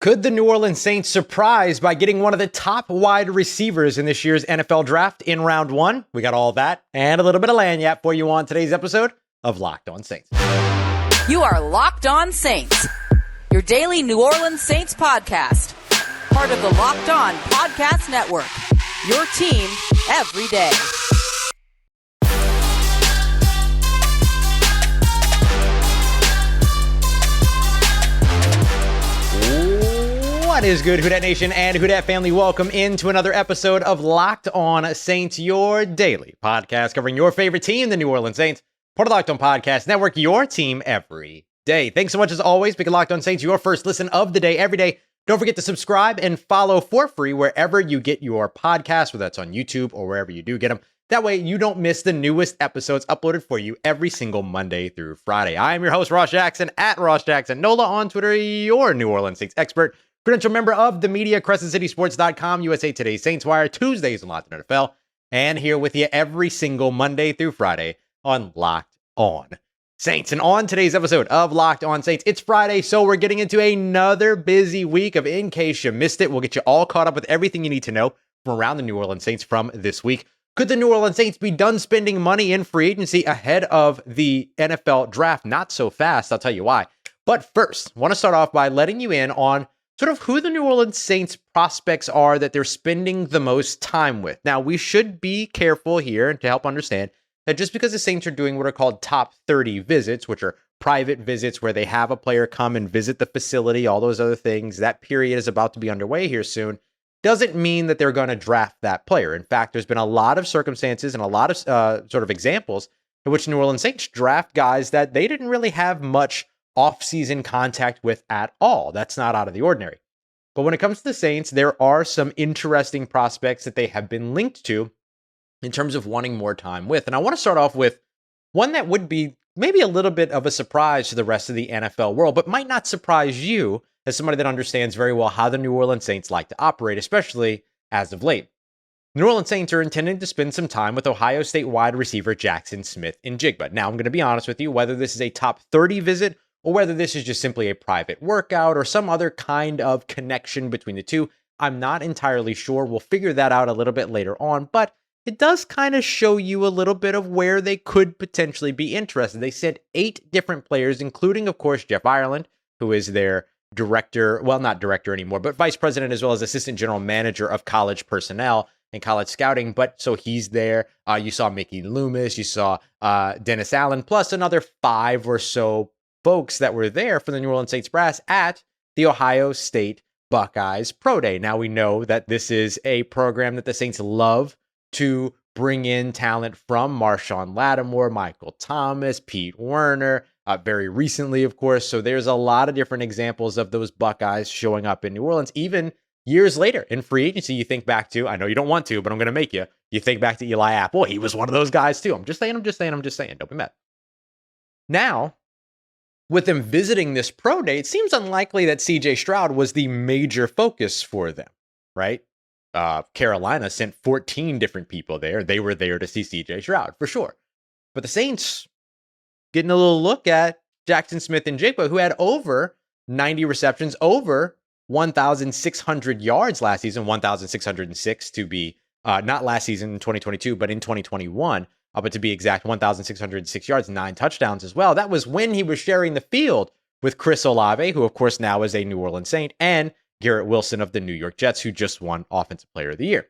Could the New Orleans Saints surprise by getting one of the top wide receivers in this year's NFL draft in round one? We got all that and a little bit of lanyap for you on today's episode of Locked On Saints. You are Locked On Saints, your daily New Orleans Saints podcast. Part of the Locked On Podcast Network, your team every day. What is good, Who Dat Nation and Who Dat family? Welcome into another episode of Locked On Saints, your daily podcast covering your favorite team, the New Orleans Saints. Part of the Locked On Podcast Network, your team every day. Thanks so much as always. Make Locked On Saints your first listen of the day every day. Don't forget to subscribe and follow for free wherever you get your podcasts, whether that's on YouTube or wherever you do get them. That way you don't miss the newest episodes uploaded for you every single Monday through Friday. I am your host, Ross Jackson, at Ross Jackson Nola on Twitter, your New Orleans Saints expert. Credential member of the media, CrescentCitySports.com, USA Today's Saints Wire, Tuesdays on Locked On NFL, and here with you every single Monday through Friday on Locked On Saints. And on today's episode of Locked On Saints, it's Friday, so we're getting into another busy week of In Case You Missed It. We'll get you all caught up with everything you need to know from around the New Orleans Saints from this week. Could the New Orleans Saints be done spending money in free agency ahead of the NFL draft? Not so fast, I'll tell you why. But first, I want to start off by letting you in on sort of who the New Orleans Saints prospects are that they're spending the most time with. Now, we should be careful here to help understand that just because the Saints are doing what are called top 30 visits, which are private visits where they have a player come and visit the facility, all those other things, that period is about to be underway here soon, doesn't mean that they're going to draft that player. In fact, there's been a lot of circumstances and a lot of sort of examples in which New Orleans Saints draft guys that they didn't really have much offseason contact with at all. That's not out of the ordinary. But when it comes to the Saints, there are some interesting prospects that they have been linked to in terms of wanting more time with. And I want to start off with one that would be maybe a little bit of a surprise to the rest of the NFL world, but might not surprise you as somebody that understands very well how the New Orleans Saints like to operate, especially as of late. The New Orleans Saints are intending to spend some time with Ohio State wide receiver Jaxon Smith-Njigba. Now, I'm going to be honest with you, whether this is a top 30 visit or whether this is just simply a private workout or some other kind of connection between the two, I'm not entirely sure. We'll figure that out a little bit later on, but it does kind of show you a little bit of where they could potentially be interested. They sent 8 different players, including, of course, Jeff Ireland, who is their director, well, not director anymore, but vice president as well as assistant general manager of college personnel and college scouting. But so he's there. You saw Mickey Loomis, you saw Dennis Allen, plus another 5 or so folks that were there for the New Orleans Saints brass at the Ohio State Buckeyes Pro Day. Now we know that this is a program that the Saints love to bring in talent from. Marshawn Lattimore, Michael Thomas, Pete Werner, very recently, of course. So there's a lot of different examples of those Buckeyes showing up in New Orleans, even years later in free agency. You think back to, I know you don't want to, but I'm going to make you. You think back to Eli Apple. He was one of those guys too. I'm just saying. Don't be mad. Now, with them visiting this pro day, it seems unlikely that CJ Stroud was the major focus for them, right? Carolina sent 14 different people there. They were there to see CJ Stroud, for sure. But the Saints getting a little look at Jaxon Smith-Njigba, who had over 90 receptions, over 1,600 yards last season, 1,606 to be, not last season in 2022, but in 2021. But to be exact, 1,606 yards, 9 touchdowns as well. That was when he was sharing the field with Chris Olave, who of course now is a New Orleans Saint, and Garrett Wilson of the New York Jets, who just won Offensive Player of the Year.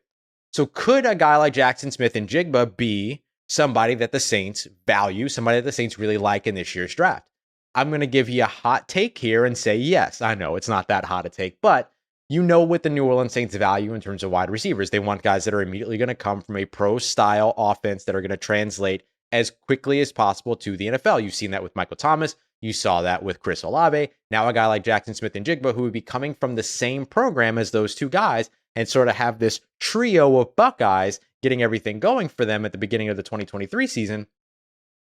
So could a guy like Jaxon Smith-Njigba be somebody that the Saints value, somebody that the Saints really like in this year's draft? I'm going to give you a hot take here and say yes. I know it's not that hot a take, but you know what the New Orleans Saints value in terms of wide receivers. They want guys that are immediately going to come from a pro-style offense that are going to translate as quickly as possible to the NFL. You've seen that with Michael Thomas. You saw that with Chris Olave. Now a guy like Jaxon Smith-Njigba, who would be coming from the same program as those two guys and sort of have this trio of Buckeyes getting everything going for them at the beginning of the 2023 season.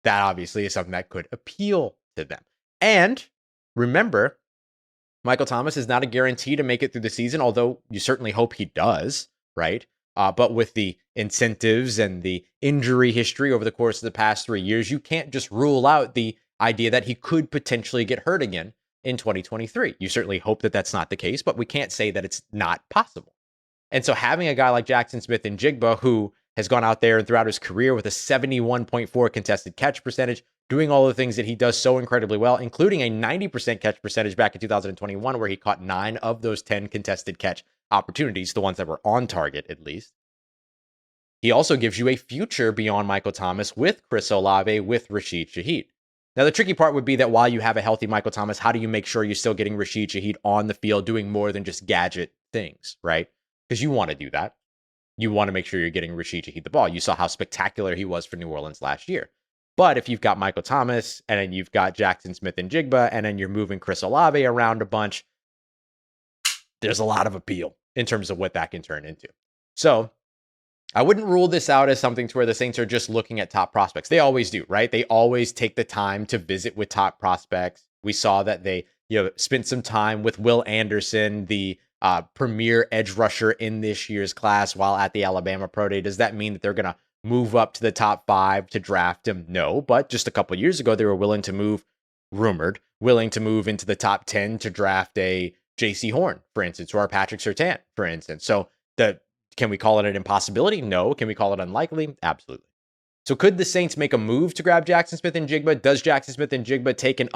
That obviously is something that could appeal to them. And remember, Michael Thomas is not a guarantee to make it through the season, although you certainly hope he does, right? But with the incentives and the injury history over the course of the past 3 years, you can't just rule out the idea that he could potentially get hurt again. in 2023. You certainly hope that that's not the case, but we can't say that it's not possible. And so having a guy like Jaxon Smith-Njigba, who has gone out there and throughout his career with a 71.4 contested catch percentage, doing all the things that he does so incredibly well, including a 90% catch percentage back in 2021, where he caught 9 of those 10 contested catch opportunities, the ones that were on target at least. He also gives you a future beyond Michael Thomas with Chris Olave, with Rashid Shaheed. Now, the tricky part would be that while you have a healthy Michael Thomas, how do you make sure you're still getting Rashid Shaheed on the field doing more than just gadget things, right? Because you want to do that. You want to make sure you're getting Rashid Shaheed the ball. You saw how spectacular he was for New Orleans last year. But if you've got Michael Thomas, and then you've got Jaxon Smith-Njigba, and then you're moving Chris Olave around a bunch, there's a lot of appeal in terms of what that can turn into. So I wouldn't rule this out as something to where the Saints are just looking at top prospects. They always do, right? They always take the time to visit with top prospects. We saw that they spent some time with Will Anderson, the premier edge rusher in this year's class, while at the Alabama Pro Day. Does that mean that they're going to move up to the top 5 to draft him? No, but just a couple of years ago, they were willing to move into the top 10 to draft a J.C. Horn, for instance, or Patrick Surtain, for instance. So can we call it an impossibility? No. Can we call it unlikely? Absolutely. So could the Saints make a move to grab Jaxon Smith-Njigba? Does Jaxon Smith-Njigba take an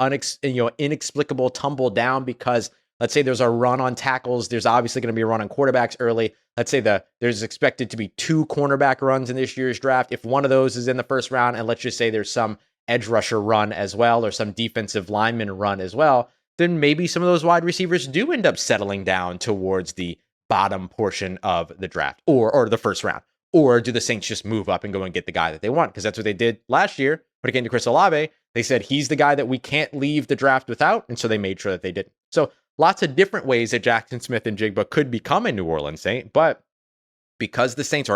inexplicable tumble down because let's say there's a run on tackles. There's obviously going to be a run on quarterbacks early. Let's say there's expected to be 2 cornerback runs in this year's draft. If one of those is in the first round, and let's just say there's some edge rusher run as well, or some defensive lineman run as well, then maybe some of those wide receivers do end up settling down towards the bottom portion of the draft or the first round. Or do the Saints just move up and go and get the guy that they want? Because that's what they did last year when it came to Chris Olave. They said he's the guy that we can't leave the draft without, and so they made sure that they didn't. So lots of different ways that Jaxon Smith-Njigba could become a New Orleans Saint, but because the Saints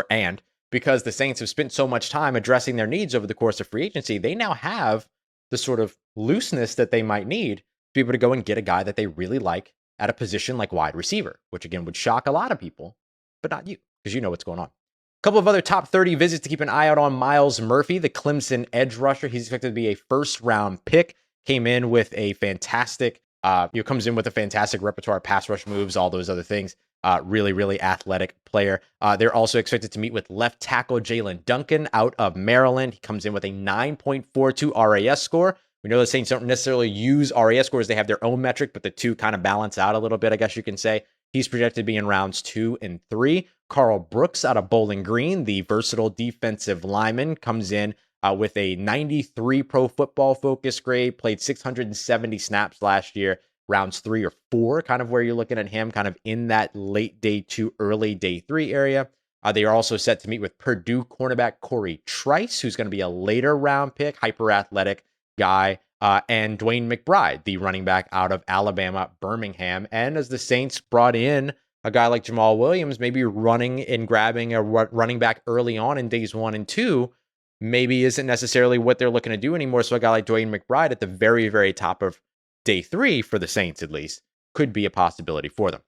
have spent so much time addressing their needs over the course of free agency, they now have the sort of looseness that they might need to be able to go and get a guy that they really like at a position like wide receiver, which again would shock a lot of people, but not you, because you know what's going on. A couple of other top 30 visits to keep an eye out on. Myles Murphy, the Clemson edge rusher. He's expected to be a first-round pick. Came in with a fantastic, repertoire of pass rush moves, all those other things. Really, really athletic player. They're also expected to meet with left tackle Jalen Duncan out of Maryland. He comes in with a 9.42 RAS score. We know the Saints don't necessarily use RAS scores. They have their own metric, but the two kind of balance out a little bit, I guess you can say. He's projected to be in rounds 2 and 3. Carl Brooks out of Bowling Green, the versatile defensive lineman, comes in with a 93 Pro Football Focus grade, played 670 snaps last year, rounds 3 or 4, kind of where you're looking at him, kind of in that late day 2, early day 3 area. They are also set to meet with Purdue cornerback Corey Trice, who's going to be a later round pick, hyper athletic guy, and Dwayne McBride, the running back out of Alabama, Birmingham. And as the Saints brought in a guy like Jamal Williams, maybe running and grabbing a running back early on in days 1 and 2, maybe isn't necessarily what they're looking to do anymore. So a guy like Dwayne McBride at the very, very top of day 3 for the Saints, at least, could be a possibility for them.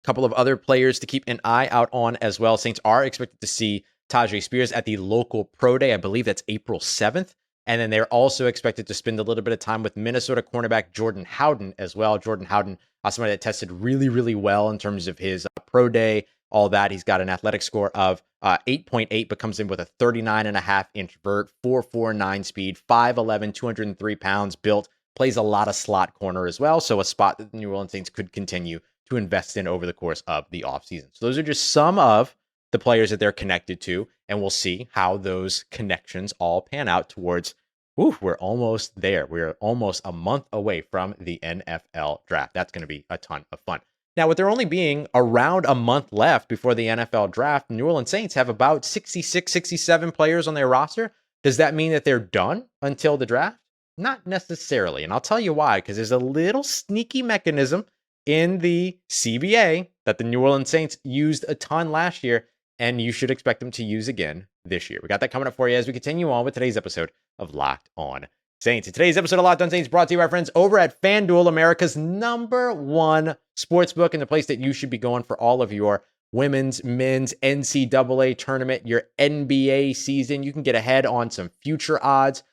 A couple of other players to keep an eye out on as well. Saints are expected to see Tajay Spears at the local pro day. I believe that's April 7th. And then they're also expected to spend a little bit of time with Minnesota cornerback Jordan Howden as well. Jordan Howden, somebody that tested really, really well in terms of his pro day, all that. He's got an athletic score of 8.8, but comes in with a 39.5-inch vert, 4.49 speed, 5'11", 203 pounds, built, plays a lot of slot corner as well. So a spot that the New Orleans Saints could continue to invest in over the course of the offseason. So those are just some of the players that they're connected to, and we'll see how those connections all pan out towards, we're almost there. We're almost a month away from the NFL draft. That's going to be a ton of fun. Now, with there only being around a month left before the NFL draft, the New Orleans Saints have about 66, 67 players on their roster. Does that mean that they're done until the draft? Not necessarily, and I'll tell you why, because there's a little sneaky mechanism in the CBA that the New Orleans Saints used a ton last year, and you should expect them to use again this year. We got that coming up for you as we continue on with today's episode of Locked On Saints. And today's episode of Locked On Saints brought to you by our friends over at FanDuel, America's #1 sportsbook, and the place that you should be going for all of your women's, men's, NCAA tournament, your NBA season. You can get ahead on some future odds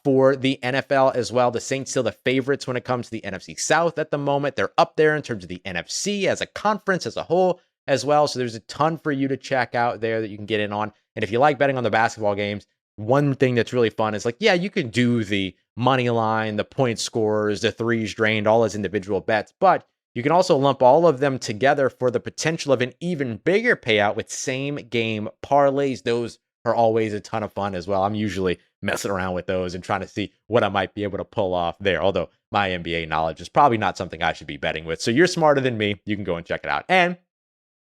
for the NFL as well. The Saints still the favorites when it comes to the NFC South at the moment. They're up there in terms of the NFC as a conference as a whole as well. So there's a ton for you to check out there that you can get in on. And if you like betting on the basketball games, one thing that's really fun is like, yeah, you can do the money line, the point scores, the threes drained, all as individual bets, but you can also lump all of them together for the potential of an even bigger payout with same game parlays. Those are always a ton of fun as well. I'm usually messing around with those and trying to see what I might be able to pull off there. Although my NBA knowledge is probably not something I should be betting with. So you're smarter than me. You can go and check it out. And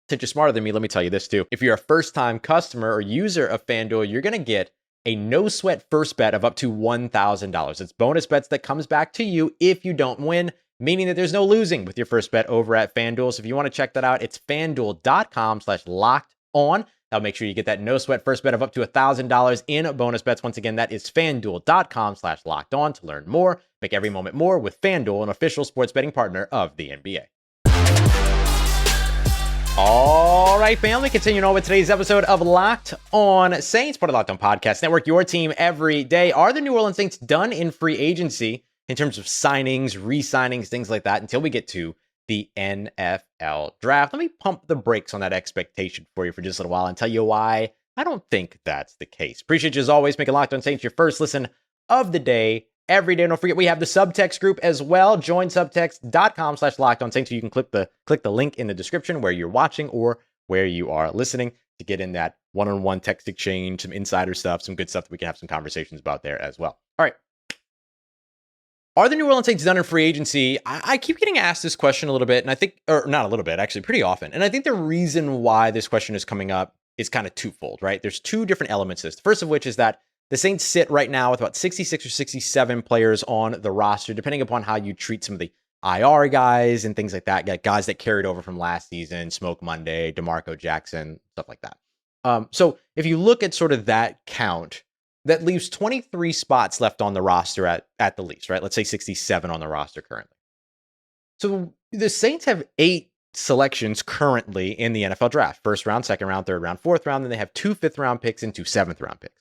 since you're smarter than me, let me tell you this too. If you're a first-time customer or user of FanDuel, you're going to get a no-sweat first bet of up to $1,000. It's bonus bets that comes back to you if you don't win, meaning that there's no losing with your first bet over at FanDuel. So if you want to check that out, it's FanDuel.com/locked-on. That'll make sure you get that no-sweat first bet of up to $1,000 in bonus bets. Once again, that is FanDuel.com/locked-on to learn more. Make every moment more with FanDuel, an official sports betting partner of the NBA. All right, family, continuing on with today's episode of Locked On Saints, part of Locked On Podcast Network, your team every day. Are the New Orleans Saints done in free agency in terms of signings, re-signings, things like that, until we get to the NFL draft? Let me pump the brakes on that expectation for you for just a little while and tell you why I don't think that's the case. Appreciate you as always making Locked On Saints your first listen of the day every day. Don't forget, we have the subtext group as well. Join subtext.com/lockedonsaints so you can click the link in the description where you're watching or where you are listening to get in that one-on-one text exchange, some insider stuff, some good stuff that we can have some conversations about there as well. All right. Are the New Orleans Saints done in free agency? I keep getting asked this question a little bit, and I think, or not a little bit, actually pretty often. And I think the reason why this question is coming up is kind of twofold, right? There's two different elements to this. The first of which is that the Saints sit right now with about 66 or 67 players on the roster, depending upon how you treat some of the IR guys and things like that, guys that carried over from last season, Smoke Monday, DeMarco Jackson, stuff like that. So if you look at sort of that count, that leaves 23 spots left on the roster at the least, right? Let's say 67 on the roster currently. So the Saints have 8 selections currently in the NFL draft: first round, second round, third round, fourth round. Then they have 2 fifth-round picks and 2 seventh-round picks.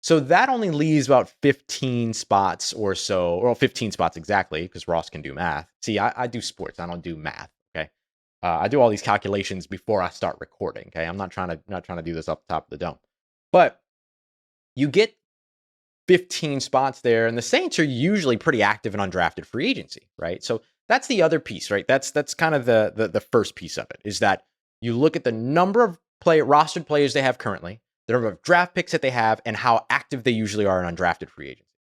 So that only leaves about 15 spots or so, or 15 spots exactly, because Ross can do math. See, I do sports. I don't do math, okay? I do all these calculations before I start recording, okay? I'm not trying to do this off the top of the dome. But you get 15 spots there, and the Saints are usually pretty active in undrafted free agency, right? So that's the other piece, right? That's kind of the first piece of it, is that you look at the number of rostered players they have currently, the number of draft picks that they have, and how active they usually are in undrafted free agency.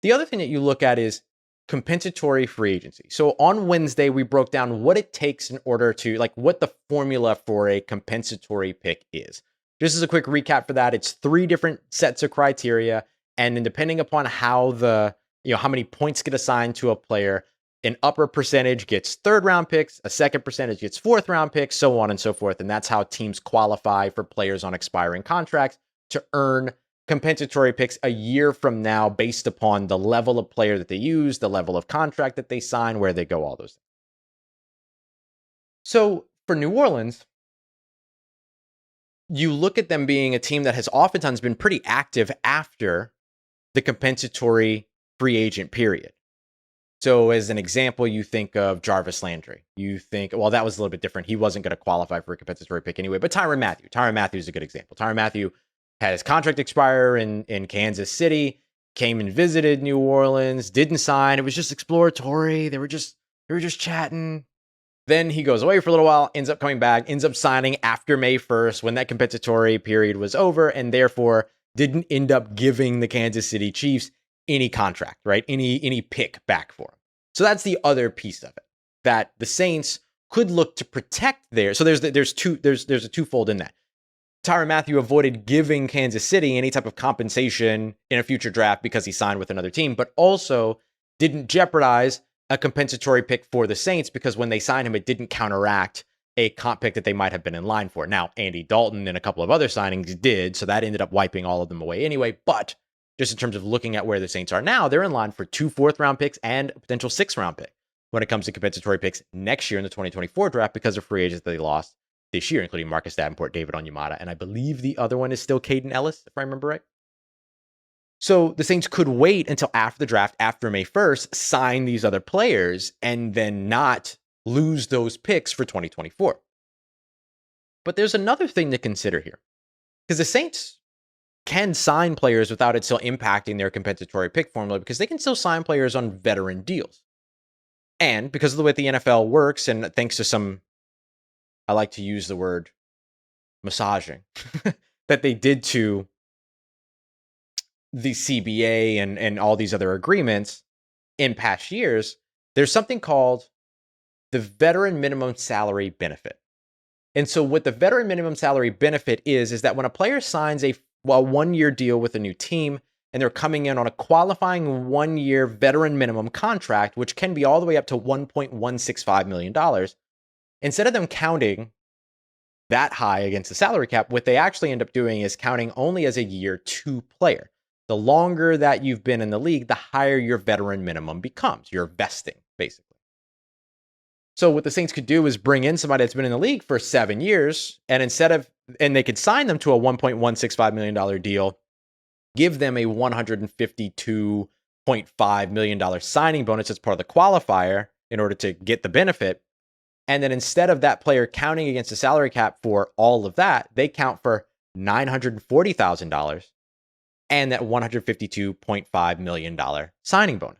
The other thing that you look at is compensatory free agency. So on Wednesday, we broke down what it takes in order to, like, what the formula for a compensatory pick is. Just as a quick recap for that, it's 3 different sets of criteria, and then depending upon how how many points get assigned to a player, an upper percentage gets third-round picks, a second percentage gets fourth-round picks, so on and so forth. And that's how teams qualify for players on expiring contracts to earn compensatory picks a year from now based upon the level of player that they use, the level of contract that they sign, where they go, all those things. So for New Orleans, you look at them being a team that has oftentimes been pretty active after the compensatory free agent period. So as an example, you think of Jarvis Landry. You think, well, that was a little bit different. He wasn't going to qualify for a compensatory pick anyway. But Tyrann Mathieu. Tyrann Mathieu is a good example. Tyrann Mathieu had his contract expire in Kansas City, came and visited New Orleans, didn't sign. It was just exploratory. They were just chatting. Then he goes away for a little while, ends up coming back, ends up signing after May 1st when that compensatory period was over, and therefore didn't end up giving the Kansas City Chiefs any contract, right? Any pick back for him. So that's the other piece of it, that the Saints could look to protect there. So there's a twofold in that. Tyrann Mathieu avoided giving Kansas City any type of compensation in a future draft because he signed with another team, but also didn't jeopardize a compensatory pick for the Saints because when they signed him, it didn't counteract a comp pick that they might have been in line for. Now, Andy Dalton and a couple of other signings did, so that ended up wiping all of them away anyway. But just in terms of looking at where the Saints are now, they're in line for 2 fourth-round picks and a potential 6th-round pick when it comes to compensatory picks next year in the 2024 draft because of free agents that they lost this year, including Marcus Davenport, David Onyemata, and I believe the other one is still Caden Ellis, if I remember right. So the Saints could wait until after the draft, after May 1st, sign these other players, and then not lose those picks for 2024. But there's another thing to consider here, because the Saints can sign players without it still impacting their compensatory pick formula, because they can still sign players on veteran deals. And because of the way the NFL works, and thanks to some, I like to use the word massaging, that they did to the CBA and all these other agreements in past years, there's something called the veteran minimum salary benefit. And so what the veteran minimum salary benefit is that when a player signs a 1-year deal with a new team and they're coming in on a qualifying 1-year veteran minimum contract, which can be all the way up to $1.165 million, instead of them counting that high against the salary cap, what they actually end up doing is counting only as a year 2 player. The longer that you've been in the league, the higher your veteran minimum becomes. You're vesting, basically. So what the Saints could do is bring in somebody that's been in the league for 7 years, and they could sign them to a $1.165 million deal, give them a $152.5 million signing bonus as part of the qualifier in order to get the benefit. And then instead of that player counting against the salary cap for all of that, they count for $940,000 and that $152.5 million signing bonus.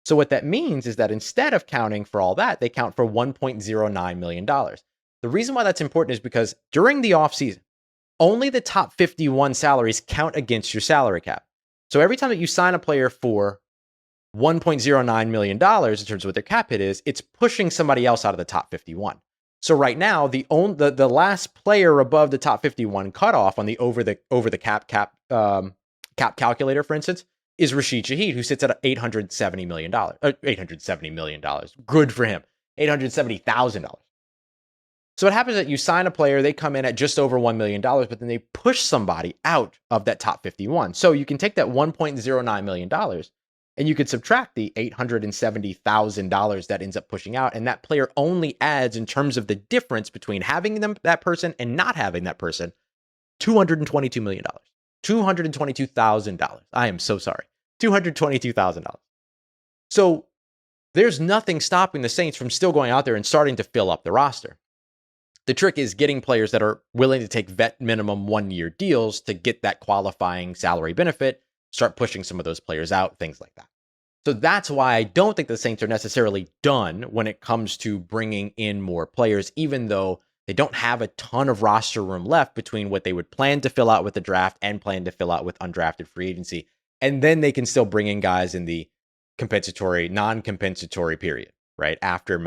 So what that means is that instead of counting for all that, they count for $1.09 million. The reason why that's important is because during the offseason, only the top 51 salaries count against your salary cap. So every time that you sign a player for $1.09 million in terms of what their cap hit is, it's pushing somebody else out of the top 51. So right now, the last player above the top 51 cutoff on the over the cap calculator, for instance, is Rashid Shaheed, who sits at $870 million. $870 million. Good for him. $870,000. So what happens is that you sign a player, they come in at just over $1 million, but then they push somebody out of that top 51. So you can take that $1.09 million and you could subtract the $870,000 that ends up pushing out, and that player only adds, in terms of the difference between having that person and not having that person, $222 million. $222,000. I am so sorry. $222,000. So there's nothing stopping the Saints from still going out there and starting to fill up the roster. The trick is getting players that are willing to take vet minimum 1-year deals to get that qualifying salary benefit, start pushing some of those players out, things like that. So that's why I don't think the Saints are necessarily done when it comes to bringing in more players, even though they don't have a ton of roster room left between what they would plan to fill out with the draft and plan to fill out with undrafted free agency. And then they can still bring in guys in the non-compensatory period, right? After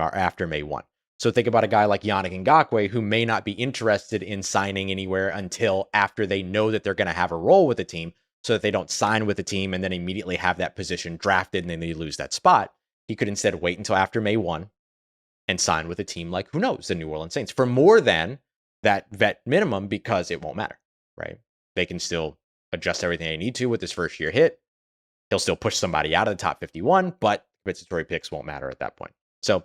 May 1. So think about a guy like Johnathan Ngakoue, who may not be interested in signing anywhere until after they know that they're going to have a role with the team, so that they don't sign with the team and then immediately have that position drafted and then they lose that spot. He could instead wait until after May 1 and sign with a team like, who knows, the New Orleans Saints for more than that vet minimum, because it won't matter, right? They can still adjust everything they need to with his first year hit. He'll still push somebody out of the top 51, but compensatory picks won't matter at that point. So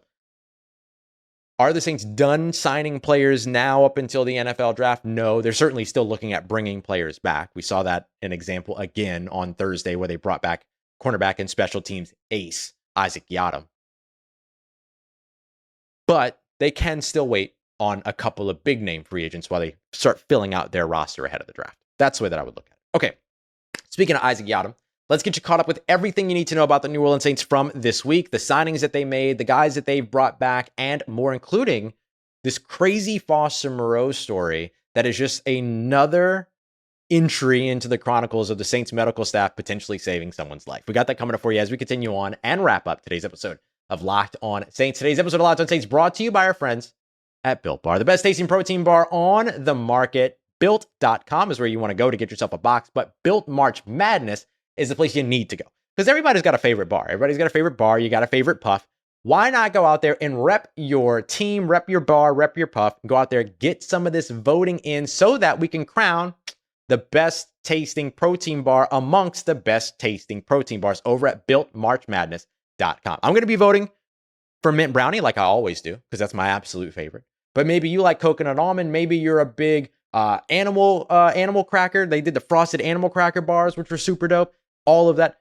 are the Saints done signing players now up until the NFL draft? No, they're certainly still looking at bringing players back. We saw that an example again on Thursday where they brought back cornerback and special teams ace Isaac Yiadom. But they can still wait on a couple of big name free agents while they start filling out their roster ahead of the draft. That's the way that I would look at it. Okay, speaking of Isaac Yiadom, let's get you caught up with everything you need to know about the New Orleans Saints from this week, the signings that they made, the guys that they've brought back, and more, including this crazy Foster Moreau story that is just another entry into the chronicles of the Saints medical staff potentially saving someone's life. We got that coming up for you as we continue on and wrap up today's episode of Locked On Saints. Today's episode of Locked On Saints brought to you by our friends at Built Bar, the best tasting protein bar on the market. Built.com is where you want to go to get yourself a box, but Built March Madness is the place you need to go, because everybody's got a favorite bar. Everybody's got a favorite bar. You got a favorite puff. Why not go out there and rep your team, rep your bar, rep your puff, and go out there, get some of this voting in so that we can crown the best tasting protein bar amongst the best tasting protein bars over at BuiltMarchMadness.com. I'm going to be voting for mint brownie like I always do, because that's my absolute favorite. But maybe you like coconut almond. Maybe you're a big animal cracker. They did the frosted animal cracker bars, which were super dope. all of that.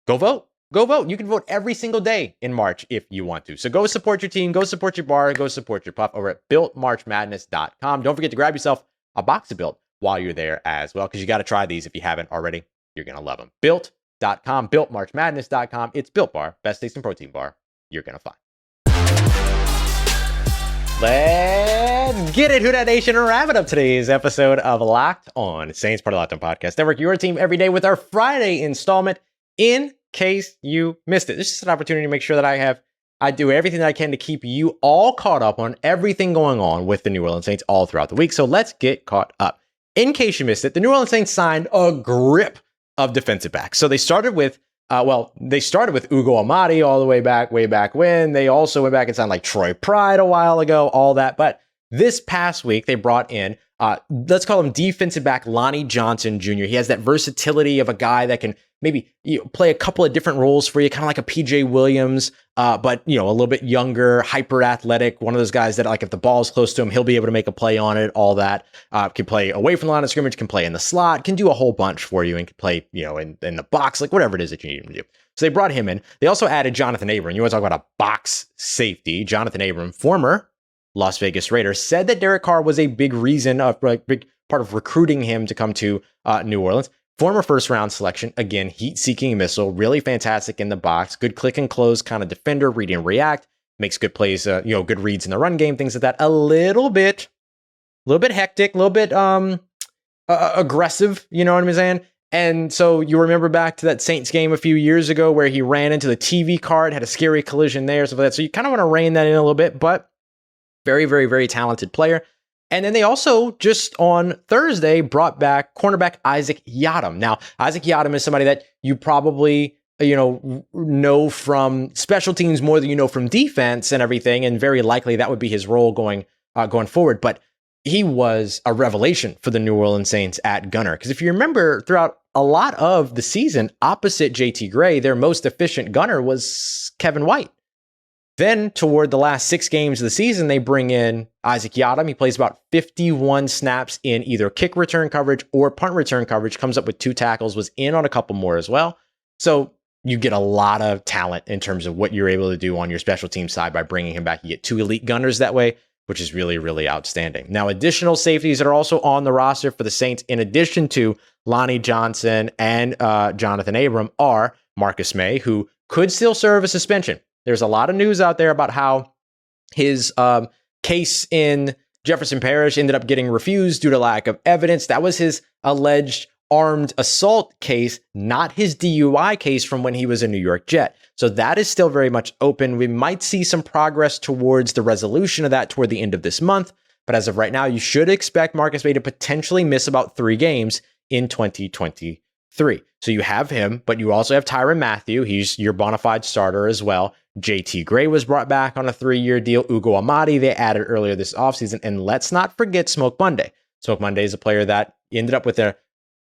Go vote. Go vote. You can vote every single day in March if you want to. So go support your team, go support your bar, go support your puff over at BuiltMarchMadness.com. Don't forget to grab yourself a box of Built while you're there as well, because you got to try these if you haven't already. You're going to love them. Built.com, BuiltMarchMadness.com. It's Built Bar, best tasting protein bar you're going to find. Let's get it, Who Dat Nation, and wrap it up today's episode of Locked On Saints, part of Locked On Podcast Network, your team every day with our Friday installment. In case you missed it, this is an opportunity to make sure that I do everything that I can to keep you all caught up on everything going on with the New Orleans Saints all throughout the week. So let's get caught up. In case you missed it, the New Orleans Saints signed a grip of defensive backs. So they started with Ugo Amadi all the way back when. They also went back and signed like Troy Pride a while ago, all that. But this past week, they brought in, let's call him defensive back Lonnie Johnson Jr. He has that versatility of a guy that can maybe play a couple of different roles for you, kind of like a PJ Williams, but a little bit younger, hyper athletic. One of those guys that, like, if the ball is close to him, he'll be able to make a play on it. All that can play away from the line of scrimmage, can play in the slot, can do a whole bunch for you, and can play in the box, like whatever it is that you need him to do. So they brought him in. They also added Johnathan Abram. You want to talk about a box safety? Johnathan Abram, former Las Vegas Raider, said that Derek Carr was a big big part of recruiting him to come to New Orleans. Former first-round selection, again, heat-seeking missile, really fantastic in the box, good click and close kind of defender, read and react, makes good plays, good reads in the run game, things like that. A little bit hectic, a little bit aggressive, you know what I'm saying? And so you remember back to that Saints game a few years ago where he ran into the TV card, had a scary collision there, stuff like that. So you kind of want to rein that in a little bit, but very, very, very talented player. And then they also, just on Thursday, brought back cornerback Isaac Yiadom. Now, Isaac Yiadom is somebody that you probably, know from special teams more than you know from defense and everything, and very likely that would be his role going forward. But he was a revelation for the New Orleans Saints at gunner. Because if you remember, throughout a lot of the season, opposite JT Gray, their most efficient gunner was Kevin White. Then, toward the last 6 games of the season, they bring in Isaac Yiadom. He plays about 51 snaps in either kick return coverage or punt return coverage, comes up with 2 tackles, was in on a couple more as well. So you get a lot of talent in terms of what you're able to do on your special team side by bringing him back. You get 2 elite gunners that way, which is really, really outstanding. Now, additional safeties that are also on the roster for the Saints, in addition to Lonnie Johnson and Johnathan Abram, are Marcus May, who could still serve a suspension. There's a lot of news out there about how his case in Jefferson Parish ended up getting refused due to lack of evidence. That was his alleged armed assault case, not his DUI case from when he was a New York Jet. So that is still very much open. We might see some progress towards the resolution of that toward the end of this month. But as of right now, you should expect Marcus May to potentially miss about 3 games in 2023. So you have him, but you also have Tyrann Mathieu. He's your bona fide starter as well. JT Gray was brought back on a 3-year deal. Ugo Amadi, they added earlier this offseason. And let's not forget Smoke Monday. Smoke Monday is a player that ended up with an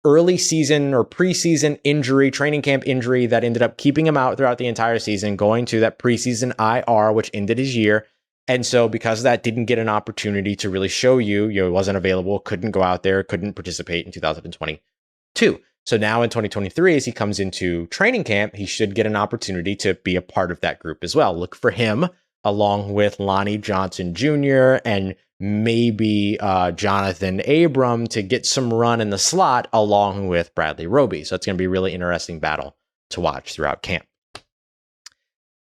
early season or preseason injury, training camp injury that ended up keeping him out throughout the entire season, going to that preseason IR, which ended his year. And so because of that, didn't get an opportunity to really show you, wasn't available, couldn't go out there, couldn't participate in 2022. So now in 2023, as he comes into training camp, he should get an opportunity to be a part of that group as well. Look for him along with Lonnie Johnson Jr. and maybe Johnathan Abram to get some run in the slot along with Bradley Roby. So it's going to be a really interesting battle to watch throughout camp.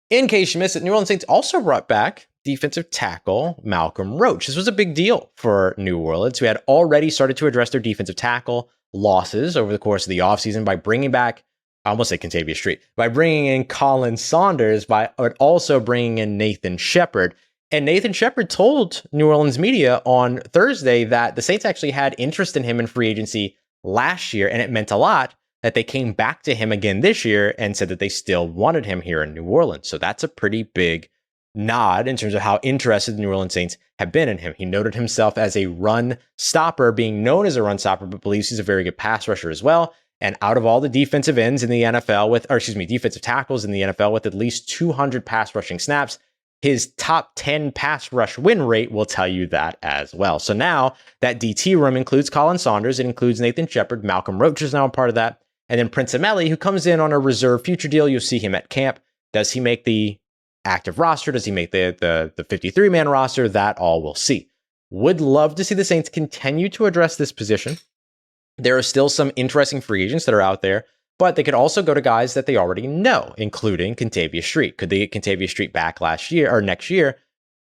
In case you missed it, New Orleans Saints also brought back defensive tackle Malcolm Roach. This was a big deal for New Orleans, who had already started to address their defensive tackle losses over the course of the offseason by bringing back, I almost say Kentavious Street, by bringing in Colin Saunders, but also bringing in Nathan Shepard. And Nathan Shepard told New Orleans media on Thursday that the Saints actually had interest in him in free agency last year, and it meant a lot that they came back to him again this year and said that they still wanted him here in New Orleans. So that's a pretty big nod in terms of how interested the New Orleans Saints have been in him. He noted himself as a run stopper, being known as a run stopper, but believes he's a very good pass rusher as well. And out of all the defensive ends in the NFL defensive tackles in the NFL with at least 200 pass rushing snaps, his top 10 pass rush win rate will tell you that as well. So now that DT room includes Colin Saunders, it includes Nathan Shepard, Malcolm Roach is now a part of that, And then Prince Emeli, who comes in on a reserve future deal. You'll see him at camp. Does he make the active roster? Does he make the 53-man roster? That all we'll see. Would love to see the Saints continue to address this position. There are still some interesting free agents that are out there, but they could also go to guys that they already know, including Kentavious Street. Could they get Kentavious Street back next year?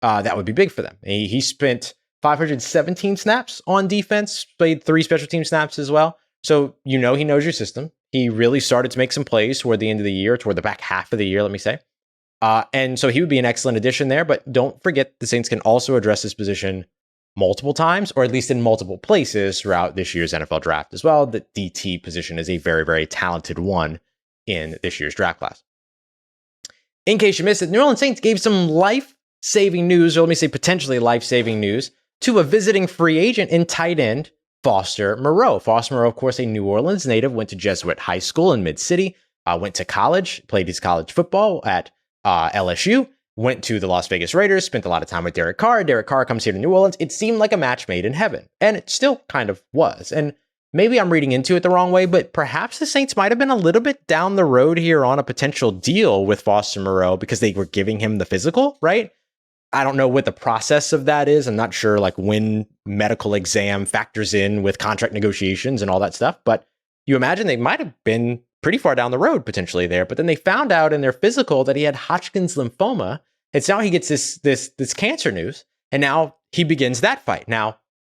That would be big for them. He spent 517 snaps on defense, played 3 special team snaps as well. So he knows your system. He really started to make some plays toward the end of the year, toward the back half of the year, let me say. And so he would be an excellent addition there. But don't forget, the Saints can also address this position multiple times, or at least in multiple places throughout this year's NFL draft as well. The DT position is a very, very talented one in this year's draft class. In case you missed it, New Orleans Saints gave some life-saving news, or let me say potentially life-saving news, to a visiting free agent in tight end, Foster Moreau. Foster Moreau, of course, a New Orleans native, went to Jesuit High School in Mid-City, went to college, played his college football at LSU, went to the Las Vegas Raiders, spent a lot of time with Derek Carr. Derek Carr comes here to New Orleans. It seemed like a match made in heaven, and it still kind of was. And maybe I'm reading into it the wrong way, but perhaps the Saints might have been a little bit down the road here on a potential deal with Foster Moreau because they were giving him the physical, right? I don't know what the process of that is. I'm not sure like when medical exam factors in with contract negotiations and all that stuff, but you imagine they might have been pretty far down the road potentially there. But then they found out in their physical that he had Hodgkin's lymphoma. And so now he gets this cancer news, and now he begins that fight. Now,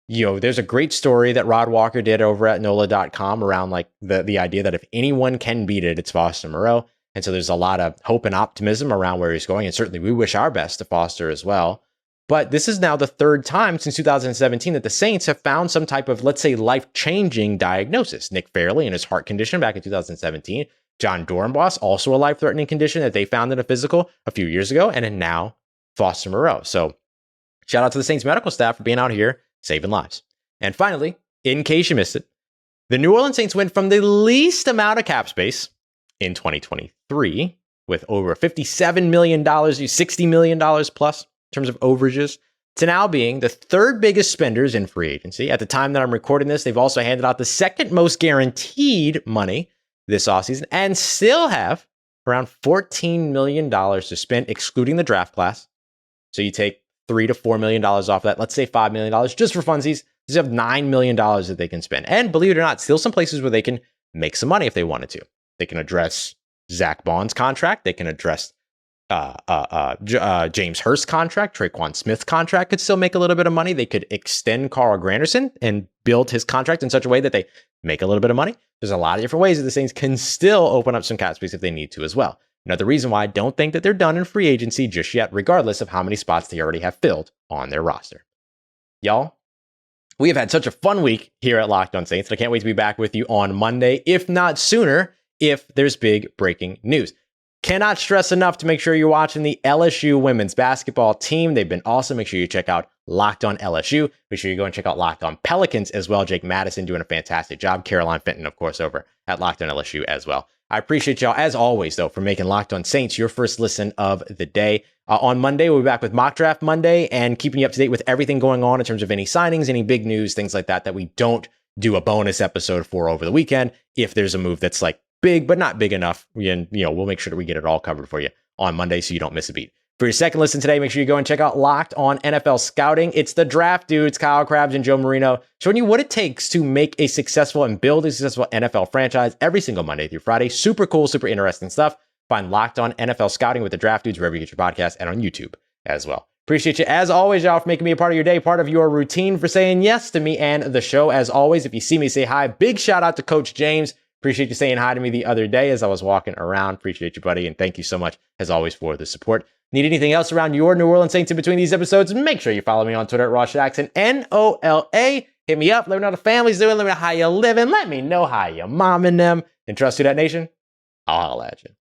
there's a great story that Rod Walker did over at NOLA.com around like the idea that if anyone can beat it, it's Foster Moreau. And so there's a lot of hope and optimism around where he's going. And certainly we wish our best to Foster as well. But this is now the third time since 2017 that the Saints have found some type of, let's say, life-changing diagnosis. Nick Fairley and his heart condition back in 2017. John Dornbos, also a life-threatening condition that they found in a physical a few years ago. And then now Foster Moreau. So shout out to the Saints medical staff for being out here saving lives. And finally, in case you missed it, the New Orleans Saints went from the least amount of cap space in 2023 with over $57 million, $60 million plus in terms of overages, to now being the third biggest spenders in free agency. At the time that I'm recording this, they've also handed out the second most guaranteed money this offseason and still have around $14 million to spend, excluding the draft class. So you take $3 to $4 million off that, let's say $5 million just for funsies. They have $9 million that they can spend. And believe it or not, still some places where they can make some money if they wanted to. They can address Zach Bond's contract. They can address James Hurst's contract. Traquan Smith's contract could still make a little bit of money. They could extend Carl Granderson and build his contract in such a way that they make a little bit of money. There's a lot of different ways that the Saints can still open up some cap space if they need to as well. Another reason why I don't think that they're done in free agency just yet, regardless of how many spots they already have filled on their roster. Y'all, we have had such a fun week here at Locked On Saints, and I can't wait to be back with you on Monday, if not sooner, if there's big breaking news. Cannot stress enough to make sure you're watching the LSU women's basketball team. They've been awesome. Make sure you check out Locked On LSU. Make sure you go and check out Locked On Pelicans as well. Jake Madison doing a fantastic job. Caroline Fenton, of course, over at Locked On LSU as well. I appreciate y'all, as always, though, for making Locked On Saints your first listen of the day. On Monday, we'll be back with Mock Draft Monday and keeping you up to date with everything going on in terms of any signings, any big news, things like that we don't do a bonus episode for over the weekend. If there's a move that's like big, but not big enough, we'll make sure that we get it all covered for you on Monday so you don't miss a beat. For your second listen today, make sure you go and check out Locked On NFL Scouting. It's the draft dudes, Kyle Krabs and Joe Marino, showing you what it takes to make a successful and build a successful NFL franchise every single Monday through Friday. Super cool, super interesting stuff. Find Locked On NFL Scouting with the draft dudes wherever you get your podcast and on YouTube as well. Appreciate you, as always, y'all, for making me a part of your day, part of your routine, for saying yes to me and the show. As always, if you see me, say hi. Big shout out to Coach James. Appreciate you saying hi to me the other day as I was walking around. Appreciate you, buddy. And thank you so much, as always, for the support. Need anything else around your New Orleans Saints in between these episodes? Make sure you follow me on Twitter at Ross Jackson, NOLA. Hit me up. Let me know how the family's doing. Let me know how you living. Let me know how your mom and them. And trust Who Dat Nation. I'll holla at you.